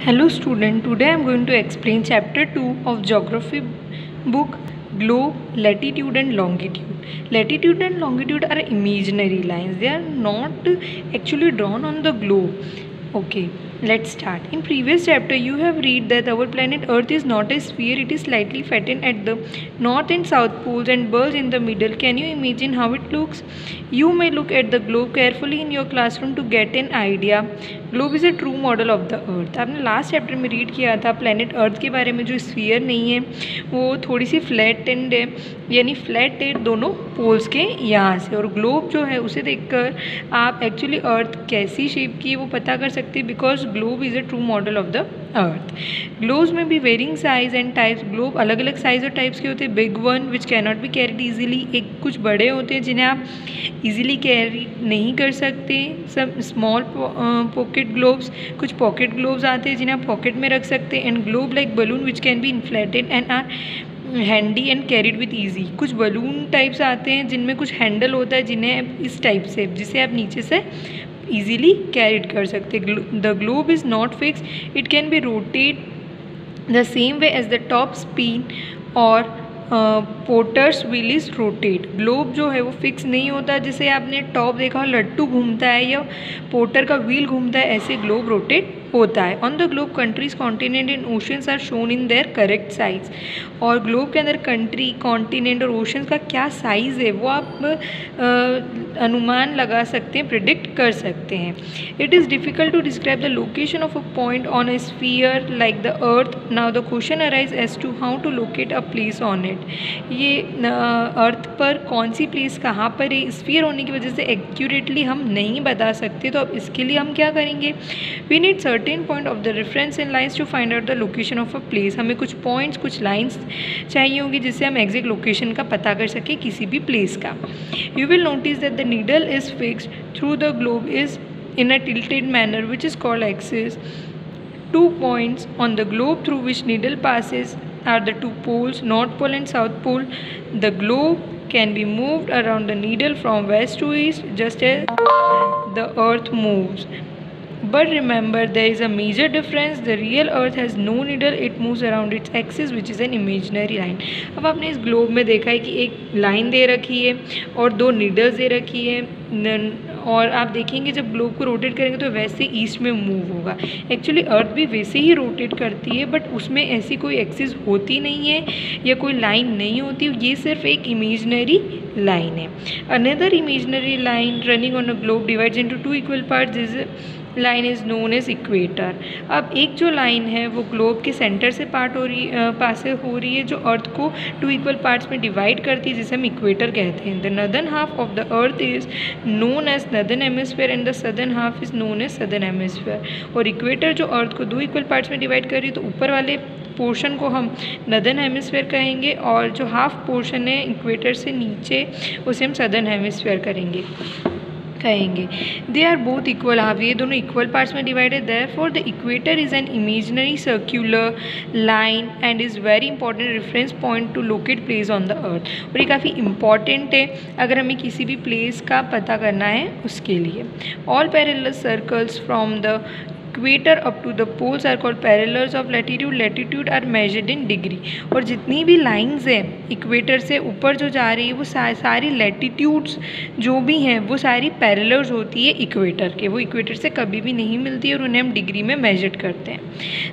Hello student, today I am going to explain chapter 2 of geography book globe, latitude and longitude. Latitude and longitude are imaginary lines. They are not actually drawn on the globe. Okay, let's start. In previous chapter you have read that our planet Earth is not a sphere, it is slightly flattened at the north and south poles and bulge in the middle. Can you imagine how it looks? You may look at the globe carefully in your classroom to get an idea. Globe is a true model of the अर्थ. आपने last chapter में read किया था planet earth के बारे में. जो sphere नहीं है वो थोड़ी सी फ्लैट एंड है, यानी फ्लैट है दोनों पोल्स के यहाँ से. और ग्लोब जो है उसे देखकर आप एक्चुअली अर्थ कैसी शेप की है वो पता कर सकते हैं, because globe is a true model of the earth. Globes में भी varying size and types. Globe अलग अलग साइज और टाइप्स के होते हैं. Big one which can not be carried easily. एक कुछ बड़े होते हैं जिन्हें आप ईजिली कैरी नहीं कर सकते. सब स्मॉल पॉकेट ग्लोब्स, कुछ पॉकेट ग्लोब्स आते हैं जिन्हें आप पॉकेट में रख सकते हैं. And globe like balloon which can be inflated and are handy and carried with ease. कुछ बलून टाइप्स आते हैं जिनमें कुछ हैंडल होता है जिन्हें इस टाइप से, जिसे आप नीचे से ईजिली कैरिड कर सकते हैं. The globe is not fix, it can be rotate the same way as the top spin और potter's wheel is rotate. Globe जो है वो फिक्स नहीं होता. जैसे आपने टॉप देखा लट्टू घूमता है या पोर्टर का व्हील घूमता है, ऐसे ग्लोब रोटेट होता है. On the globe countries, continent and oceans are shown in their correct size. और ग्लोब के अंदर कंट्री, कॉन्टिनेंट और ओशंस का क्या साइज़ है वो आप अनुमान लगा सकते हैं, प्रिडिक्ट कर सकते हैं. It is difficult to describe the location of a point on a sphere like the earth. Now the question arise as to how to locate a place on it. ये अर्थ पर कौन सी place कहाँ पर है, sphere होने की वजह से एक्यूरेटली हम नहीं बता सकते. तो अब इसके लिए हम क्या करेंगे, we need certain point of the reference and lines to find out the location of a place. हमें कुछ पॉइंट्स, कुछ लाइन्स चाहिए होगी जिससे हम एग्जैक्ट लोकेशन का पता कर सकें किसी भी प्लेस का. You will notice that the needle is fixed through the globe is in a tilted manner which is called axis. 2 points on the globe through which needle passes are the 2 poles, north pole and south pole. The globe can be moved around the needle from west to east just as the earth moves. But remember, there is a major difference. The real earth has no needle, it moves around its axis which is an imaginary line. अब आपने इस globe में देखा है कि एक line दे रखी है और 2 नीडल्स दे रखी है. और आप देखेंगे जब ग्लोब को रोटेट करेंगे तो वैसे ईस्ट में मूव होगा. एक्चुअली अर्थ भी वैसे ही रोटेट करती है, बट उसमें ऐसी कोई एक्सिस होती नहीं है या कोई लाइन नहीं होती. ये सिर्फ एक इमेजनरी लाइन है. Another imaginary line running on a globe divides into 2 equal parts. This line is known as equator. अब एक जो लाइन है वो ग्लोब के सेंटर से पास हो रही है जो अर्थ को 2 इक्वल पार्ट्स में डिवाइड करती है, जिसे हम इक्वेटर कहते हैं. The northern half of the earth is known as northern hemisphere and the southern half is known as southern hemisphere. और इक्वेटर जो अर्थ को 2 इक्वल पार्ट्स में डिवाइड कर रही है तो ऊपर वाले पोर्शन को हम नॉर्दर्न हेमिस्फीयर कहेंगे और जो हाफ पोर्शन है इक्वेटर से नीचे उसे हम सदर्न हेमिस्फीयर कहेंगे. They are both equal half. ये दोनों इक्वल पार्ट्स में divided. Therefore the equator is an imaginary circular line and is very important reference point to locate place on the earth. और ये काफ़ी इंपॉर्टेंट है अगर हमें किसी भी प्लेस का पता करना है उसके लिए. All parallel circles from the equator up to the poles are called parallels of latitude. Latitude are measured in degree. और जितनी भी लाइंस हैं इक्वेटर से ऊपर जो जा रही है वो सारी लैटिट्यूड्स जो भी हैं वो सारी पैरेलल्स होती है इक्वेटर के. वो इक्वेटर से कभी भी नहीं मिलती और उन्हें हम डिग्री में मेजर करते हैं.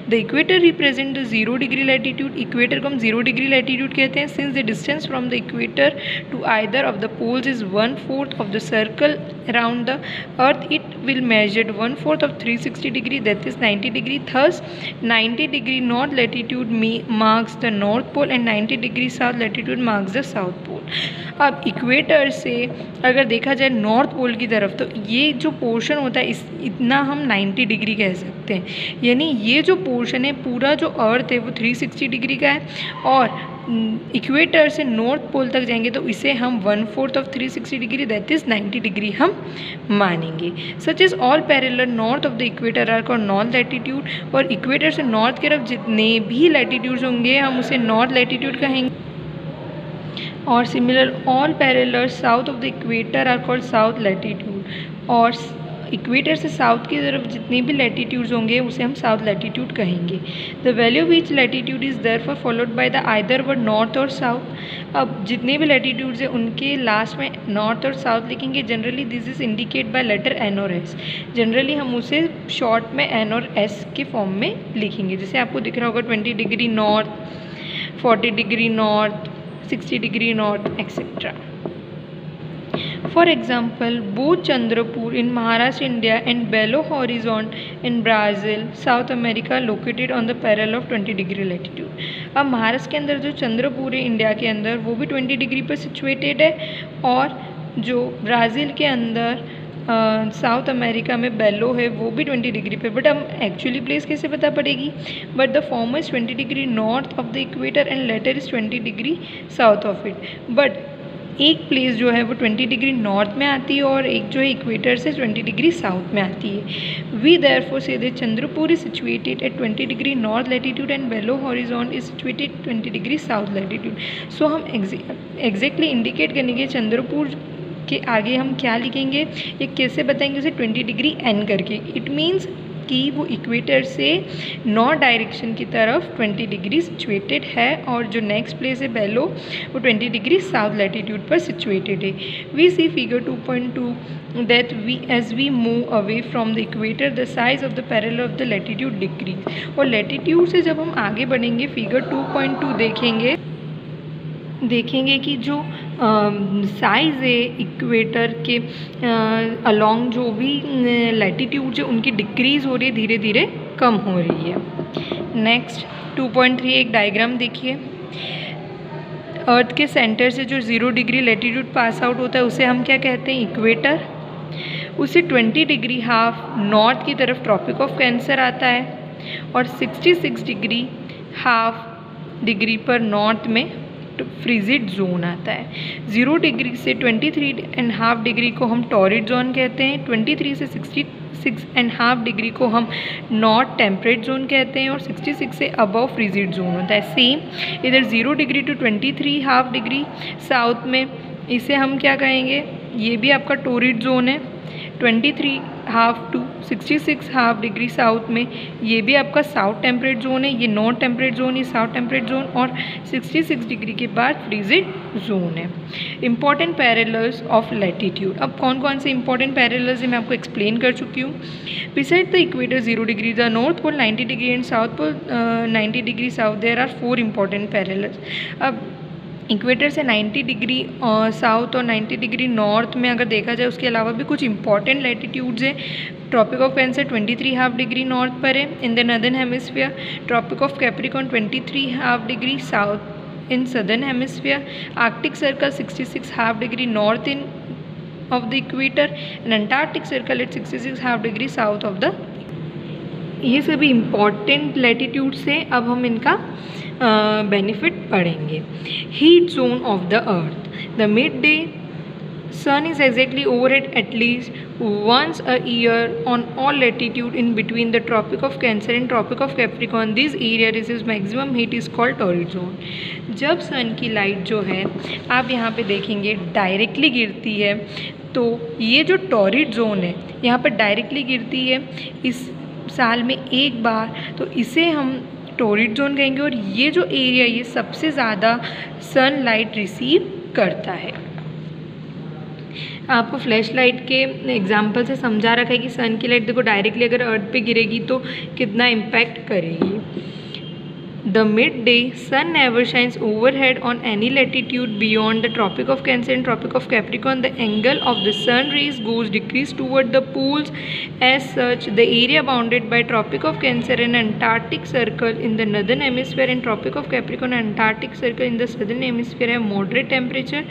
The equator represent the 0 degree latitude. Equator को हम 0 डिग्री लैटिट्यूड कहते हैं. Since the distance from the equator to either of the poles is 1/4 of the circle around the earth, it will measured 1/4 of 360 degree, that is 90 degree. Thus 90 degree north latitude marks the north pole and 90 degree south latitude marks the south pole. अब equator से अगर देखा जाए north pole की तरफ तो ये जो पोर्शन होता है इतना हम 90 डिग्री कह सकते हैं. यानी ये जो पोर्शन है पूरा जो अर्थ है वो 360 डिग्री का है. और इक्वेटर से नॉर्थ पोल तक जाएंगे तो इसे हम 1/4 of 360 degree that is 90 degree हम मानेंगे. Such is all parallel north of the equator are called north latitude. और इक्वेटर से नॉर्थ की तरफ जितने भी लैटिट्यूड्स होंगे हम उसे नॉर्थ लैटिट्यूड कहेंगे. और similar all parallel south of the equator are called south latitude. और इक्वेटर से साउथ की तरफ जितने भी लैटिट्यूड्स होंगे उसे हम साउथ लैटिट्यूड कहेंगे। The value of each latitude is therefore followed by the either word north और साउथ। अब जितने भी लैटिट्यूड्स हैं उनके लास्ट में नॉर्थ और साउथ लिखेंगे। Generally this is indicate by letter N और एस। जनरली हम उसे शॉर्ट में एन और एस के फॉर्म में लिखेंगे। जैसे आपको दिख रहा होगा 20 degree north, 40 degree north, 60 degree north etcetera. For example, both Chandrapur in Maharashtra, India and Belo Horizonte in Brazil, South America located on the parallel of 20 degree latitude। अब महाराष्ट्र के अंदर जो चंद्रपुर है इंडिया के अंदर वो भी 20 डिग्री पर सिचुएटेड है, और जो ब्राज़ील के अंदर साउथ अमेरिका में बेलो है वो भी 20 डिग्री पे। बट हम एक्चुअली प्लेस कैसे पता पड़ेगी? But the former is 20 degree north of the equator and later is 20 degree south of it. But एक प्लेस जो है वो 20 डिग्री नॉर्थ में आती है और एक जो है इक्वेटर से 20 डिग्री साउथ में आती है। We therefore say that Chandrapur is situated at 20 degree north latitude and Belo Horizonte is situated 20 degree south latitude. So हम एग्जैक्टली इंडिकेट करेंगे चंद्रपुर के आगे हम क्या लिखेंगे या कैसे बताएंगे उसे 20 डिग्री एन करके। इट मीन्स कि वो इक्वेटर से नॉर्थ डायरेक्शन की तरफ 20 डिग्री सिचुएटेड है, और जो नेक्स्ट प्लेस है बेलो वो 20 डिग्री साउथ लैटिट्यूड पर सिचुएटेड है। We see figure 2.2 that as we move away from the equator the size of the parallel of the latitude decrease. और लैटिट्यूड से जब हम आगे बढ़ेंगे फिगर 2.2 देखेंगे कि जो साइज़ है इक्वेटर के अलोंग जो भी लैटिट्यूड्स है उनकी डिक्रीज़ हो रही है, धीरे धीरे कम हो रही है। नेक्स्ट 2.3 एक डायग्राम देखिए। अर्थ के सेंटर से जो 0 डिग्री लैटिट्यूड पास आउट होता है उसे हम क्या कहते हैं? इक्वेटर। उसे 20 डिग्री हाफ नॉर्थ की तरफ ट्रॉपिक ऑफ कैंसर आता है, और 66 डिग्री हाफ डिग्री पर नॉर्थ में फ्रीजिड जोन आता है। 0 डिग्री से 23.5 डिग्री को हम टॉरिड जोन कहते हैं, 23 से 66.5 डिग्री को हम नॉर्थ टेम्परेट जोन कहते हैं, और 66 से अबव फ्रीजिड जोन होता है। सेम इधर 0 डिग्री टू 23.5 डिग्री साउथ में इसे हम क्या कहेंगे? ये भी आपका टॉरिड जोन है। 23.5 टू 66.5 डिग्री साउथ में ये भी आपका साउथ टेम्परेट जोन है। ये नॉर्थ टेम्परेट जोन, ये साउथ टेम्परेट जोन, और 66 डिग्री के बाद फ्रीजिड जोन है। Important parallels of latitude. अब कौन कौन से इंपॉर्टेंट पैरेलल्स है मैं आपको एक्सप्लेन कर चुकी हूँ। Beside the equator 0 degree, the north pole 90 degree and south pole 90 degree south, there are 4 important parallels. अब इक्वेटर से 90 डिग्री साउथ और 90 डिग्री नॉर्थ में अगर देखा जाए उसके अलावा भी कुछ इंपॉर्टेंट लैटिट्यूड्स हैं। Tropic of cancer 23.5 degree north पर है in the northern hemisphere. Tropic of capricorn 23.5 degree south in southern hemisphere. Arctic circle 66.5 degree north in of the equator and Antarctic circle at 66.5 degree south of the. ये सभी important latitudes से अब हम इनका benefit पढ़ेंगे। Heat zone of the earth. The mid day sun is exactly overhead at least once a year on all latitude in between the tropic of cancer and tropic of capricorn. This area receives maximum heat is called torrid zone. जब सन की light जो है आप यहाँ पे देखेंगे directly गिरती है, तो ये जो टॉरिड जोन है यहाँ पर डायरेक्टली गिरती है इस साल में एक बार, तो इसे हम टॉरिड जोन कहेंगे। और ये जो एरिया ये सबसे ज़्यादा सन लाइट रिसीव करता है। आपको फ्लैश लाइट के एग्जांपल से समझा रखा है कि सन की लाइट देखो डायरेक्टली अगर अर्थ पे गिरेगी तो कितना इम्पैक्ट करेगी। The midday sun never shines overhead on any latitude beyond the Tropic of Cancer and Tropic of Capricorn. The angle of the sun rays goes decrease toward the poles as such. The area bounded by Tropic of Cancer and Antarctic Circle in the northern hemisphere and Tropic of Capricorn and Antarctic Circle in the southern hemisphere है moderate temperature.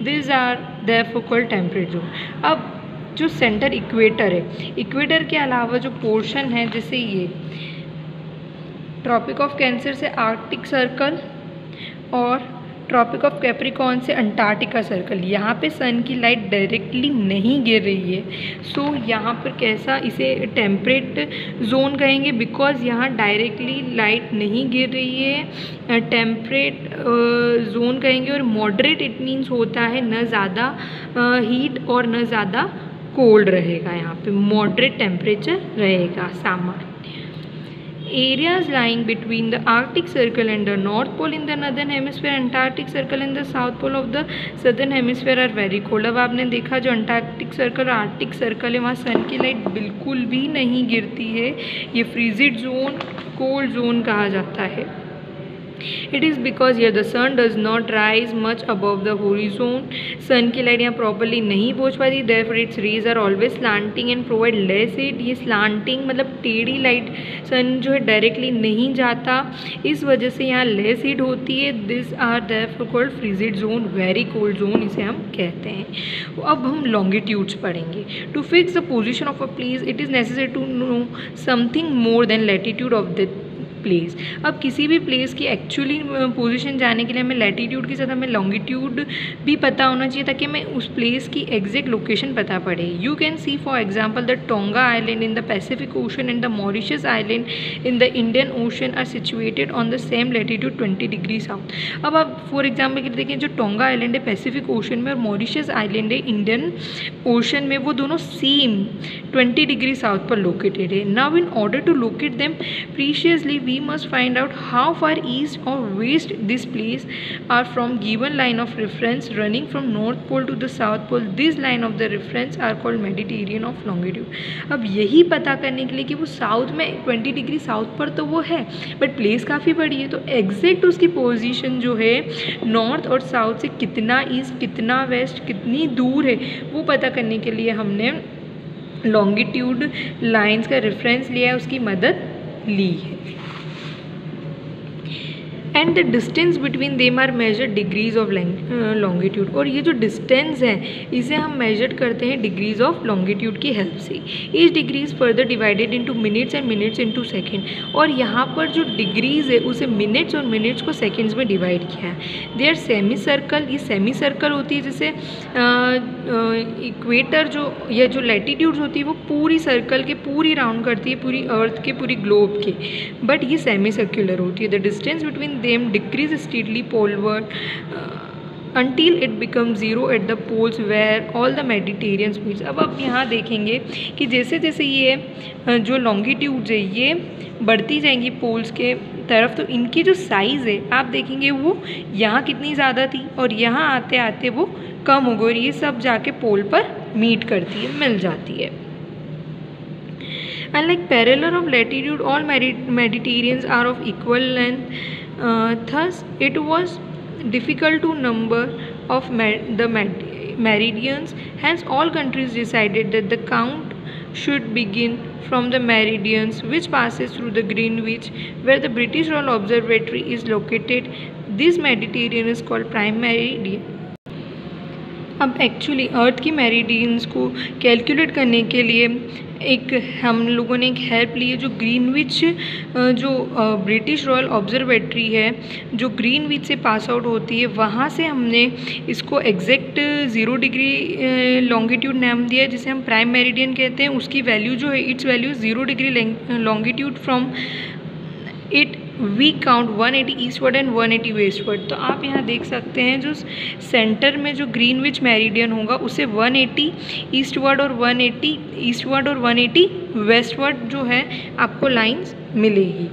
This are therefore called temperate zone. अब जो centre equator है, equator के अलावा जो portion है जैसे ये ट्रॉपिक ऑफ कैंसर से आर्कटिक सर्कल और ट्रॉपिक ऑफ कैप्रिकॉर्न से अंटार्कटिका सर्कल, यहाँ पे सन की लाइट डायरेक्टली नहीं गिर रही है। सो यहाँ पर कैसा इसे टेम्परेट जोन कहेंगे, बिकॉज यहाँ डायरेक्टली लाइट नहीं गिर रही है, टेम्परेट जोन कहेंगे। और मॉडरेट इट मीन्स होता है न ज़्यादा हीट और न ज़्यादा कोल्ड रहेगा, यहाँ पे मॉडरेट टेम्परेचर रहेगा सामान्य। Areas lying between the Arctic Circle and the North Pole in the Northern Hemisphere, Antarctic Circle and the South Pole of the Southern Hemisphere are very cold। अब आपने देखा जो अंटार्कटिक सर्कल और Arctic circle है वहाँ सन की light बिल्कुल भी नहीं गिरती है, ये फ्रीजिड जोन, कोल्ड जोन कहा जाता है। It is because here the sun does not rise much above the horizon, सन की लाइट यहाँ प्रॉपरली नहीं पहुँच पाती, therefore its rays are always slanting and provide less heat। ये slanting मतलब टेढ़ी लाइट, सन जो है डायरेक्टली नहीं जाता, इस वजह से यहाँ लेस हीट होती है। This are therefore called frigid zone, very cold zone इसे हम कहते हैं। अब हम लॉन्गिट्यूड्स पढ़ेंगे। To fix the position of a place it is necessary to know something more than latitude of the place. अब किसी भी प्लेस की एक्चुअली पोजीशन जाने के लिए हमें लैटिट्यूड के साथ हमें लॉन्गिट्यूड भी पता होना चाहिए ताकि हमें उस प्लेस की एग्जैक्ट लोकेशन पता पड़े। You can see for example the Tonga Island in the Pacific Ocean and the Mauritius Island in the Indian Ocean are situated on the same latitude 20 degree south. अब आप for example के लिए देखें, जो Tonga Island है Pacific Ocean में और Mauritius Island है इंडियन ओशन में, वो दोनों सेम 20 डिग्री साउथ पर लोकेटेड है। Now in order to locate them प्रीशियसली we must find out how far east or west this place are from given line of reference running from north pole to the south pole। this line of the reference are called Mediterranean of longitude। अब यही पता करने के लिए कि वो south में 20 degree south पर तो वो है बट प्लेस काफ़ी बड़ी है, तो एग्जैक्ट उसकी पोजीशन जो है नॉर्थ और साउथ से कितना ईस्ट कितना वेस्ट कितनी दूर है वो पता करने के लिए हमने लॉन्गिट्यूड लाइंस का रेफरेंस लिया है, उसकी मदद ली है। And the distance between them are measured degrees of longitude. और ये जो डिस्टेंस है इसे हम मेजर करते हैं डिग्रीज ऑफ लॉन्गिट्यूड की हेल्प से। Each degree is further divided into minutes and minutes into second. और यहाँ पर जो डिग्रीज है उसे मिनट्स और मिनट्स को सेकंड्स में डिवाइड किया है। दे आर सेमी सर्कल, ये सेमी सर्कल होती है जैसे इक्वेटर जो या जो लैटिट्यूड्स होती है वो पूरी सर्कल के पूरी राउंड करती है, पूरी अर्थ के पूरी ग्लोब के, बट ये सेमी सर्कुलर होती है। The distance between them decrease steadily poleward until it becomes zero at the poles where all the Mediterranean meets। अब आप यहाँ देखेंगे कि जैसे जैसे ये जो लॉन्गिट्यूड्स है ये बढ़ती जाएंगी पोल्स के तरफ, तो इनकी जो साइज़ है आप देखेंगे वो यहाँ कितनी ज़्यादा थी और यहाँ आते आते वो कम हो गई और ये सब जाके पोल पर मीट करती है, मिल जाती है। Unlike parallel of latitude, all Mediterraneans are of equal length। Thus, it was difficult to number of the meridians. Hence, all countries decided that the count should begin from the meridians which passes through the Greenwich, where the British Royal Observatory is located। This Mediterranean is called prime meridian। अब actually अर्थ की meridians को calculate करने के लिए एक हम लोगों ने एक हेल्प ली है। जो ग्रीनविच जो ब्रिटिश रॉयल ऑब्जर्वेटरी है जो ग्रीनविच से पास आउट होती है, वहाँ से हमने इसको एग्जैक्ट 0 डिग्री लॉन्गिट्यूड नाम दिया है जिसे हम प्राइम मेरिडियन कहते हैं। उसकी वैल्यू जो है it's value 0 degree longitude from it we count 180 eastward and 180 westward. तो आप यहाँ देख सकते हैं जो सेंटर में जो ग्रीनविच मेरिडियन होगा उसे 180 ईस्टवर्ड और 180 ईस्टवर्ड और 180 वेस्टवर्ड जो है आपको लाइंस मिलेगी।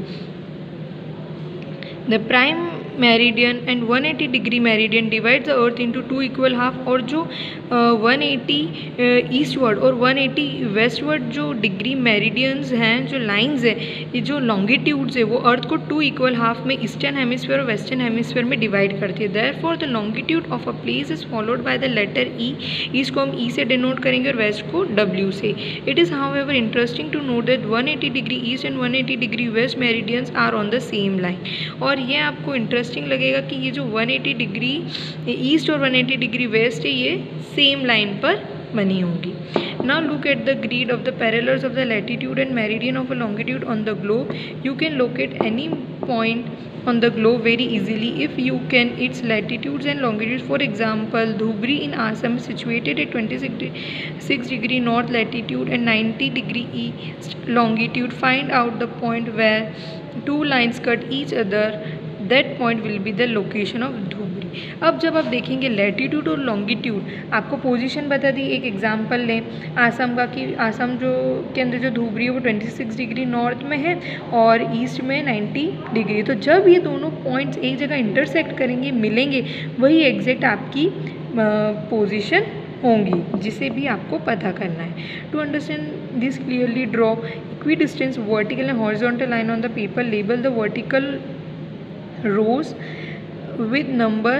The prime meridian and 180 degree meridian divide the earth into 2 equal half. और जो 180 ईस्टवर्ड और 180 वेस्टवर्ड जो डिग्री मेरिडियंस हैं, जो लाइंस है, ये जो लॉन्गिट्यूड्स है वो अर्थ को 2 इक्वल हाफ में ईस्टर्न हेमिस्फीयर और वेस्टर्न हेमिस्फीयर में डिवाइड करती है। Therefore the longitude of a place is followed by the letter E. East को हम ई से डिनोट करेंगे और वेस्ट को डब्ल्यू से। It is however interesting to note that 180 degree east and 180 degree west meridians are on the same line. और ये आपको इंटरेस्टिंग लगेगा कि ये जो 180 डिग्री ईस्ट और 180 डिग्री वेस्ट है ये सेम लाइन पर बनी होंगी। Now look at the grid of the parallels of the latitude and meridian of a longitude on the globe. You can locate any point on the globe very easily if you can its latitudes and longitudes. For example, Dhubri in Assam is situated at 26 degree north latitude and 90 degree east longitude. Find out the point where two lines cut each other. That point will be the location of Dhubri। अब जब आप देखेंगे latitude और longitude, आपको position बता दी। एक example लें आसम का कि आसम जो के अंदर जो धूप रही है वो 26 डिग्री नॉर्थ में है और ईस्ट में 90 डिग्री। तो जब ये दोनों पॉइंट्स एक जगह इंटरसेक्ट करेंगे, मिलेंगे, वही एग्जैक्ट आपकी पोजीशन होंगी, जिसे भी आपको पता करना है। To understand this clearly draw equidistance vertical and horizontal line on the paper, label the vertical rows with number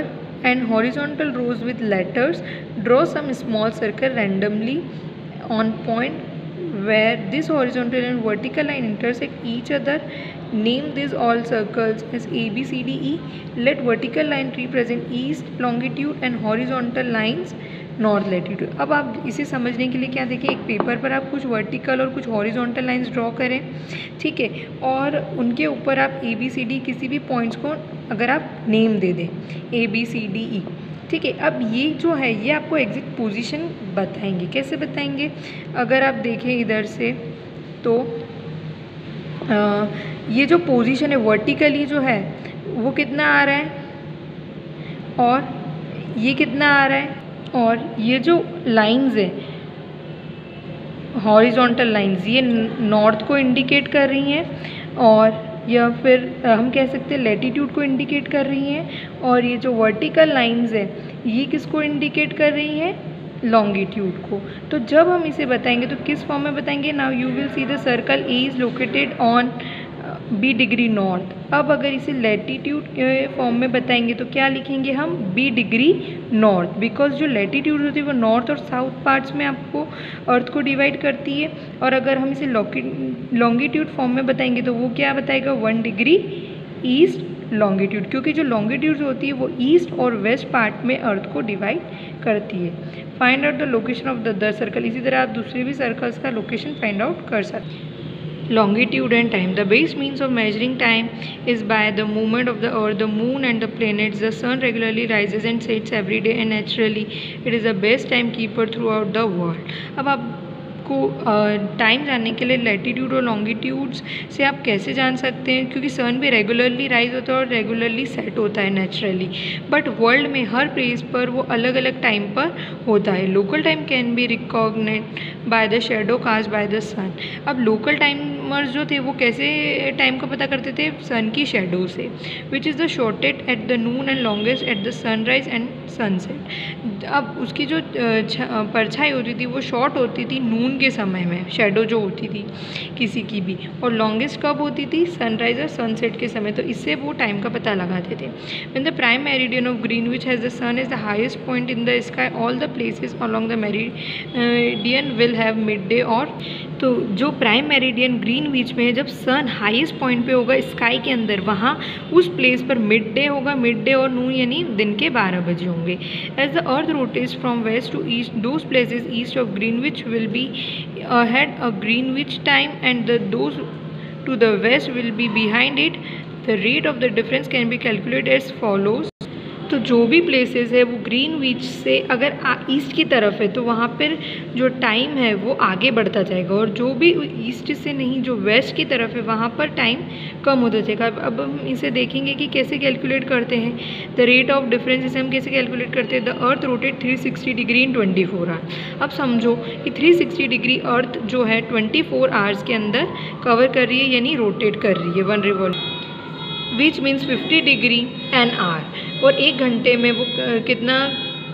and horizontal rows with letters. Draw some small circle randomly on point where this horizontal and vertical line intersect each other. Name these all circles as A, B, C, D, E. Let vertical line represent east longitude and horizontal lines north latitude. अब आप इसे समझने के लिए क्या देखें, एक paper पर आप कुछ वर्टिकल और कुछ हॉरिजॉन्टल लाइंस ड्रॉ करें, ठीक है, और उनके ऊपर आप ए बी सी डी किसी भी पॉइंट्स को अगर आप नेम दे दें A B C D E, ठीक है। अब ये जो है ये आपको एग्जैक्ट पोजीशन बताएंगे। कैसे बताएंगे, अगर आप देखें इधर से तो ये जो पोजीशन है वर्टिकली जो है वो कितना आ रहा है और ये कितना आ रहा है, और ये जो लाइंस है हॉरिजॉन्टल लाइंस ये नॉर्थ को इंडिकेट कर रही हैं और या फिर हम कह सकते हैं लैटीट्यूड को इंडिकेट कर रही हैं, और ये जो वर्टिकल लाइंस है ये किसको इंडिकेट कर रही हैं, लॉन्गिट्यूड को। तो जब हम इसे बताएंगे तो किस फॉर्म में बताएंगे, now you will see the circle A is located on B degree north. अब अगर इसे लैटीट्यूड के फॉर्म में बताएंगे तो क्या लिखेंगे हम, बी डिग्री नॉर्थ, बिकॉज जो लैटीट्यूड होती है वो नॉर्थ और साउथ पार्ट्स में आपको अर्थ को डिवाइड करती है। और अगर हम इसे लॉन्गिट्यूड फॉर्म में बताएंगे तो वो क्या बताएगा, 1 डिग्री ईस्ट लॉन्गिट्यूड, क्योंकि जो लॉन्गिट्यूड होती है वो ईस्ट और वेस्ट पार्ट में अर्थ को डिवाइड करती है। Find out the location of the other circle, इसी तरह आप दूसरे भी सर्कल्स का लोकेशन फाइंड आउट कर सकते हैं। Longitude and time. The best means of measuring time is by the movement of the earth, the moon and the planets. The sun regularly rises and sets every day and naturally it is the best timekeeper throughout the world. अब आपको time जानने के लिए latitude और longitudes से आप कैसे जान सकते हैं, क्योंकि सन भी रेगुलरली राइज होता है और रेगुलरली सेट होता है नेचुरली, बट वर्ल्ड में हर प्लेस पर वो अलग अलग टाइम पर होता है। Local time can be recognised by the shadow cast by the sun. अब लोकल टाइमर्स जो थे वो कैसे टाइम का पता करते थे, सन की शेडो से, which is the shortest at the Noon and longest at the sunrise and sunset. अब उसकी जो परछाई होती थी वो शॉर्ट होती थी नून के समय में, शेडो जो होती थी किसी की भी, और लॉन्गेस्ट कब होती थी, सनराइज और सनसेट के समय। तो इससे वो टाइम का पता लगाते थे। When the prime meridian of Greenwich has the sun is the highest point in the sky, all the places along the meridian will have mid day. और तो जो प्राइम मेरिडियन ग्रीनविच में है, जब सन हाईएस्ट पॉइंट पे होगा sky के अंदर, वहाँ उस प्लेस पर मिड डे होगा, मिड डे और नून यानी दिन के 12 बजे होंगे। As the earth rotates from west to east, those places east of Greenwich will be ahead a Greenwich time and those to the west will be behind it. The rate of the difference can be calculated as follows. तो जो भी places है वो Greenwich से अगर east की तरफ है तो वहाँ पर जो टाइम है वो आगे बढ़ता जाएगा, और जो भी ईस्ट से नहीं जो वेस्ट की तरफ है वहाँ पर टाइम कम होता जाएगा। अब हम इसे देखेंगे कि कैसे कैलकुलेट करते हैं। द रेट ऑफ डिफरेंस इसे हम कैसे कैलकुलेट करते हैं, the earth rotate 360 degree in 24 hours. अब समझो कि 360 डिग्री अर्थ जो है 24 आवर्स के अंदर कवर कर रही है, यानी रोटेट कर रही है 1 revolution, which means 50 degree an hour, और 1 घंटे में वो कितना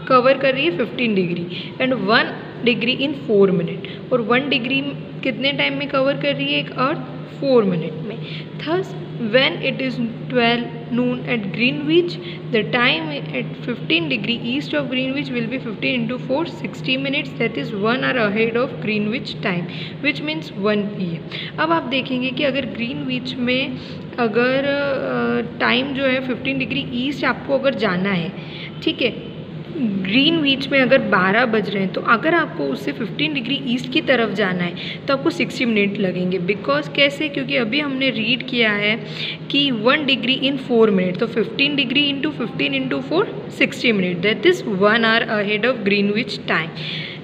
कवर कर रही है, 15 degree, and 1 degree in 4 minute, और 1 डिग्री कितने टाइम में कवर कर रही है एक अर्थ, 4 मिनट में। Thus when it is 12 noon at Greenwich, the time at 15 degree east of Greenwich will be 15 into 4, 60 minutes, that is 1 hour ahead of Greenwich time, which means 1 PM। अब आप देखेंगे कि अगर ग्रीनविच में अगर टाइम जो है 15 डिग्री ईस्ट आपको अगर जाना है, ठीक है, ग्रीनविच में अगर 12 बज रहे हैं तो अगर आपको उससे 15 डिग्री ईस्ट की तरफ जाना है तो आपको 60 मिनट लगेंगे। बिकॉज कैसे, क्योंकि अभी हमने रीड किया है कि 1 डिग्री इन 4 मिनट, तो 15 degree into 15 into 4 60 minute, that is 1 hour ahead of Greenwich time.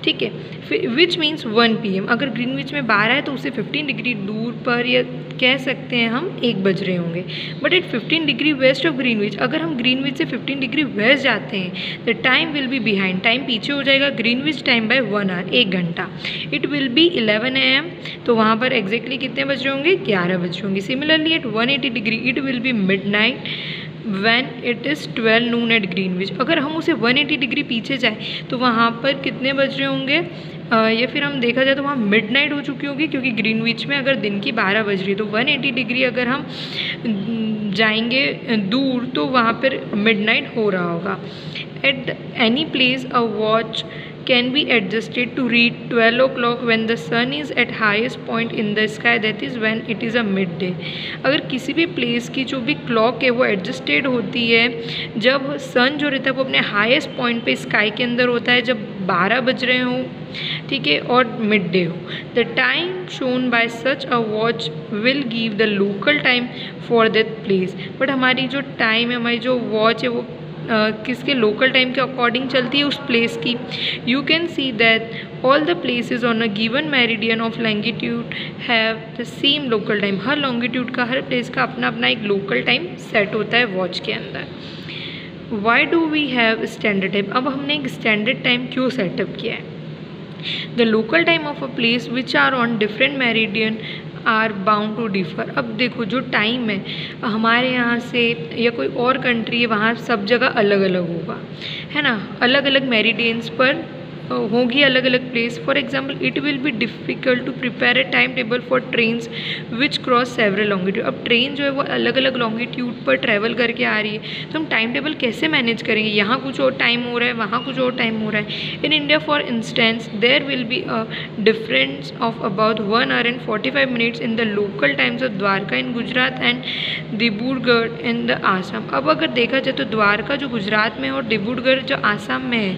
ठीक है। फिर विच मीन्स 1 PM, अगर ग्रीनविच में 12 है तो उससे 15 डिग्री दूर पर, या कह सकते हैं हम 1 बज रहे होंगे। But at 15 degree west of Greenwich, अगर हम ग्रीनविच से 15 डिग्री वेस्ट जाते हैं the time will be behind, time पीछे हो जाएगा ग्रीनविच टाइम बाय 1 आवर, 1 घंटा। इट विल बी 11 AM, तो वहाँ पर एग्जैक्टली कितने बज रहे होंगे, 11 बज रहे होंगे। Similarly at 180 degree it will be midnight when it is 12 noon at Greenwich, अगर हम उसे 180 डिग्री पीछे जाए तो वहाँ पर कितने बज रहे होंगे, या फिर हम देखा जाए तो वहाँ मिडनाइट हो चुकी होगी, क्योंकि ग्रीनविच में अगर दिन की 12 बज रही है तो 180 डिग्री अगर हम जाएंगे दूर तो वहाँ पर मिडनाइट हो रहा होगा। At any place a watch can be adjusted to read 12 o'clock when the sun is at highest point in the sky, that is when it is a midday। अगर किसी भी प्लेस की जो भी क्लॉक है वो एडजस्टेड होती है जब सन जो रहता है वो अपने हाईएस्ट पॉइंट पे स्काई के अंदर होता है, जब 12 बज रहे हों, ठीक है, और मिड डे हो। The time shown by such a watch will give the local time for that place. But हमारी जो टाइम है, हमारी जो वॉच है वो किसके लोकल टाइम के अकॉर्डिंग चलती है, उस प्लेस की। You can see that all the places on a given meridian of longitude have the same local time. Her longitude का, हर प्लेस का अपना अपना एक लोकल टाइम सेट होता है वॉच के अंदर। Why do we have standard time, अब हमने एक स्टैंडर्ड टाइम क्यों सेटअप किया है। The local time of a place which are on different meridian are bound to differ. अब देखो जो टाइम है हमारे यहाँ से या कोई और कंट्री है वहाँ सब जगह अलग अलग होगा, है ना, अलग अलग मेरिडियंस पर होगी अलग अलग place. For example it will be difficult to prepare a time table for trains which cross several longitude. अब ट्रेन जो है वो अलग अलग लॉन्गिट्यूड पर ट्रैवल करके आ रही है, तो हम टाइम टेबल कैसे मैनेज करेंगे, यहाँ कुछ और टाइम हो रहा है, वहाँ कुछ और टाइम हो रहा है। In India for instance there will be a difference of about 1 hour and 45 minutes in the local times of Dwarka in Gujarat and Dibrugarh in the Assam. अब अगर देखा जाए तो द्वारका जो गुजरात में है और डिब्रूगढ़ जो आसाम में है,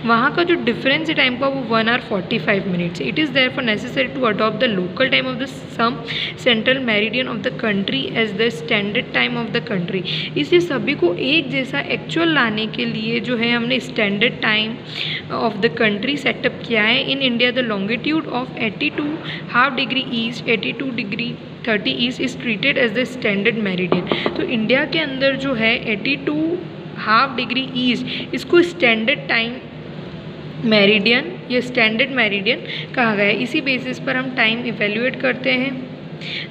वहाँ का जो डिफरेंस टाइम का वो 1 hour 45 minutes। It is therefore necessary to adopt the local time of the some central meridian of the country as the standard time of the country. इसलिए सभी को एक जैसा एक्चुअल लाने के लिए जो है हमने standard time of the country setup किया है। In India the longitude of 82.5 degree east 82 degree 30 east is treated as the standard meridian. तो इंडिया के अंदर जो है 82.5 डिग्री ईस्ट इसको स्टैंडर्ड टाइम मेरिडियन या स्टैंडर्ड मेरिडियन कहा गया है। इसी बेसिस पर हम टाइम इवेल्युएट करते हैं।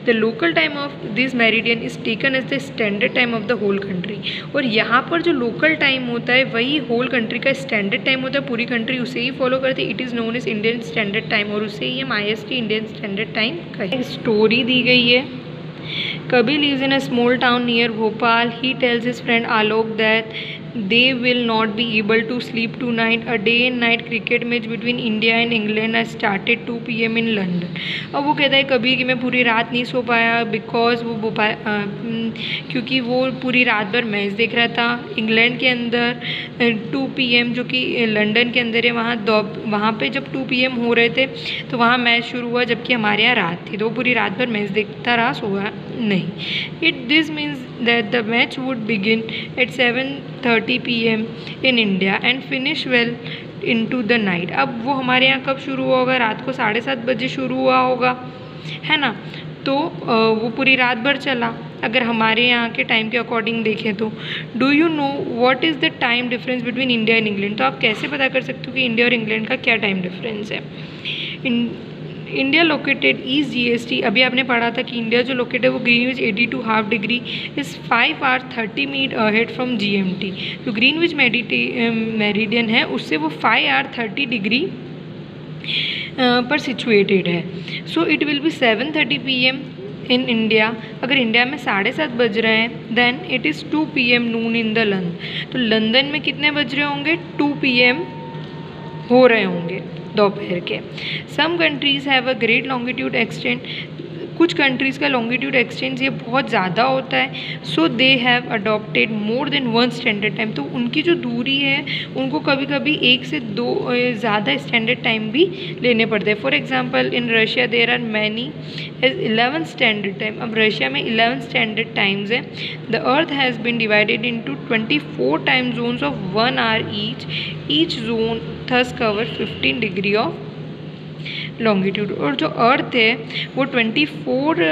The local time of this meridian is taken as the standard time of the whole country. और यहाँ पर जो लोकल टाइम होता है वही होल कंट्री का स्टैंडर्ड टाइम होता है, पूरी कंट्री उसे ही फॉलो करती है। It is known as Indian standard time और उसे ही हम IST इंडियन स्टैंडर्ड टाइम कहें। स्टोरी दी गई है। Kabir lives in a small town near Bhopal. He tells his friend Alok that they will not be able to sleep tonight. A day and night cricket match between India and England has started 2 PM in London. अब वो कहता है कबीर कि मैं पूरी रात नहीं सो पाया बिकॉज वो क्योंकि वो पूरी रात भर मैच देख रहा था इंग्लैंड के अंदर 2 PM जो कि लंदन के अंदर है। वहाँ पे जब 2 PM हो रहे थे तो वहाँ मैच शुरू हुआ, जबकि हमारे यहाँ रात थी, तो वो पूरी रात भर मैच देखता रहा, सोया नहीं। This means that the match would begin eight 7:30 PM in India and finish well into the night. अब वो हमारे यहाँ कब शुरू हुआ होगा, रात को 7:30 बजे शुरू हुआ होगा, है ना, तो वो पूरी रात भर चला अगर हमारे यहाँ के टाइम के अकॉर्डिंग देखें तो। Do you know what is the time difference between India and England. तो आप कैसे पता कर सकते हो कि इंडिया और इंग्लैंड का क्या टाइम डिफरेंस है। इंडिया लोकेटेड ईस्ट GST, अभी आपने पढ़ा था कि इंडिया जो लोकेटेड है वो Greenwich 82.5 degree is 5 hours 30 minutes ahead from GMT। जो ग्रीनविच मेरिडियन है उससे वो 5 hours 30 डिग्री पर सिचुएटेड है। So it will be 7:30 PM in India. अगर इंडिया में 7:30 बज रहे हैं then it is 2 PM noon in the London. तो लंदन में कितने बज रहे होंगे, 2 PM हो रहे होंगे दोपहर के। Some countries have a great longitude extend, कुछ कंट्रीज़ का लॉन्गिट्यूड एक्सटेंड ये बहुत ज़्यादा होता है। So they have adopted more than 1 standard time, तो उनकी जो दूरी है उनको कभी कभी 1 से 2 ज़्यादा स्टैंडर्ड टाइम भी लेने पड़ते हैं। For example in Russia there are many as 11 standard time. अब रशिया में 11 स्टैंडर्ड टाइम्स है। The earth has been divided into 24 time zones of 1 hour each zone thus cover 15 degree of longitude. और जो अर्थ है वो 24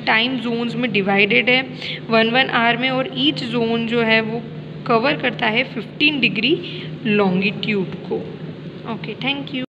टाइम जोन्स में divided है 1 our में, और ईच जोन जो है वो कवर करता है 15 डिग्री लॉन्गिट्यूड को। Okay, thank you.